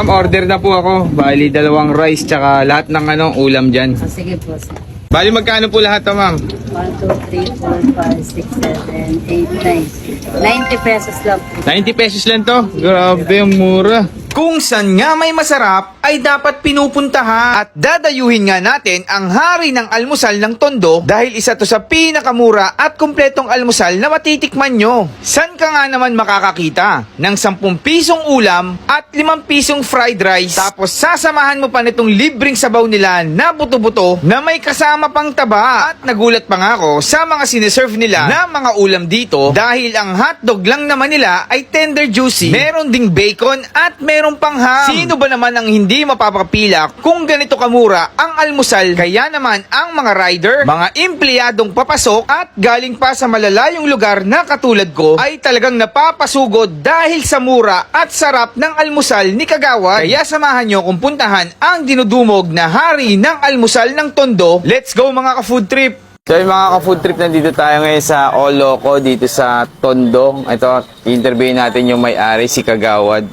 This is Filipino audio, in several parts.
Ma'am, order na po ako. Bali, 2 rice tsaka lahat ng ulam dyan. Sige po, sir. Bali, magkano po lahat to, ma'am? 1, 2, 3, 4, 5, 6, 7, 8, 9. 90 pesos lang po. 90 pesos lang to. Grabe, ang mura. Kung saan nga may masarap, ay dapat pinupuntahan. At dadayuhin nga natin ang hari ng almusal ng Tondo dahil isa to sa pinakamura at kumpletong almusal na matitikman nyo. San ka nga naman makakakita ng 10 pisong ulam at 5 pisong fried rice, tapos sasamahan mo pa nitong libreng sabaw nila na buto-buto na may kasama pang taba. At nagulat pa nga ako sa mga sineserve nila na mga ulam dito dahil ang hotdog lang naman nila ay tender juicy, meron ding bacon at meron pang ham. Sino ba naman ang hindi mapapapila kung ganito kamura ang almusal? Kaya naman ang mga rider, mga empleyadong papasok at galing pa sa malalayong lugar na katulad ko ay talagang napapasugod dahil sa mura at sarap ng almusal ni Kagawad. Kaya samahan nyo kung puntahan ang dinudumog na hari ng almusal ng Tondo. Let's go mga ka-food trip! So yung mga ka-food trip, nandito tayo ngayon sa Oloco dito sa Tondo. Ito, interviewin natin yung may-ari, si Kagawad.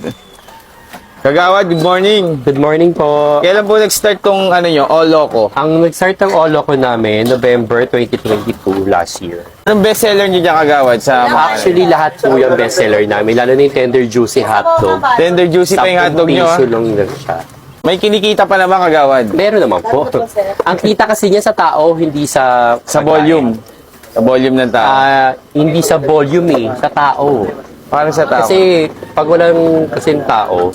Kagawad, good morning. Good morning po. Kailan po nag-start tong Oloco? Ang nag-start ng Oloco namin, November 2022 last year. Anong bestseller niyo dyan, Kagawad? Actually, lahat po yung bestseller namin, lalo na yung tender juicy hotdog. Tender juicy pa yung hotdog nyo, 10 piso lang lang siya. May kinikita pa naman, Kagawad? Meron naman po. Ang kita kasi niya sa tao, hindi sa Sa volume. Sa volume ng tao. Hindi sa volume sa tao. Parang sa tao. Kasi pag walang kasing tao,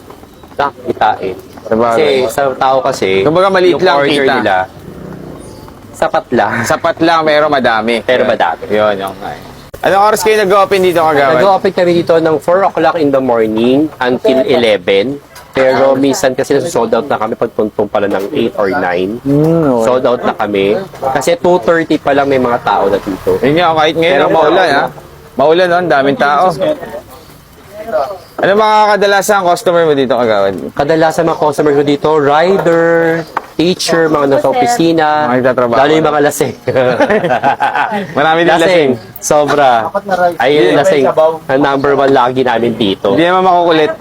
kitain. Kasi sa tao kasi, kumbaga maliit yung lang order kita nila, sapat lang. Sapat lang, pero madami. Pero madami. Yun, yung Anong oras kayo nag-open dito, Kagawad? Nag-open kami dito ng 4 o'clock in the morning until 11. Pero minsan kasi sold out na kami pagtuntong pala ng 8 or 9. Sold out na kami. Kasi 2:30 pa lang may mga tao na dito. Yun nga, kahit ngayon Pero maulan, ha? Maulan, no? Ang daming tao. Ano mga kadalasan customer mo dito, Kagawad? Kadalasan mga customer ko dito, rider, teacher, mga nasa opisina, Mga nagtatrabaho. lalo yung mga lasing. Marami din lasing. Sobra. Ayun, lasing. Ang number 1 lagi namin dito. Hindi naman makukulit.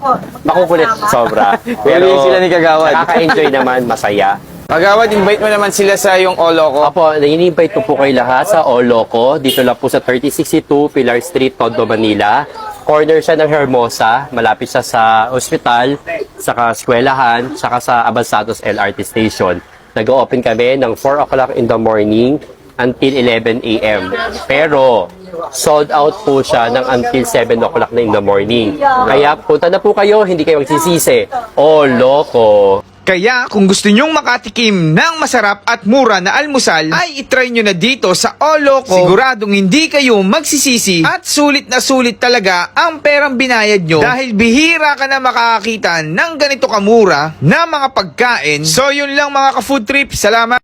Makukulit, sobra. Pero sila ni Kagawad. nakaka-enjoy naman, masaya. Kagawad, invite mo naman sila sa yung Oloco. Opo, ini-invite ko po kayo lahat sa Oloco. Dito lang po sa 3062 Pilar Street, Tondo, Manila. Corner siya ng Hermosa. Malapit siya sa ospital, saka eskwelahan, saka sa Avanzados LRT Station. Nag-open kami ng 4 o'clock in the morning until 11 a.m. Pero sold out po siya ng until 7 o'clock na in the morning. Kaya punta na po kayo, hindi kayo magsisisi. Oloco! Kaya kung gusto nyong makatikim ng masarap at mura na almusal, ay itry nyo na dito sa Oloco. Siguradong hindi kayo magsisisi at sulit na sulit talaga ang perang binayad nyo dahil bihira ka na makakakita ng ganito kamura na mga pagkain. So yun lang mga ka-food trip. Salamat!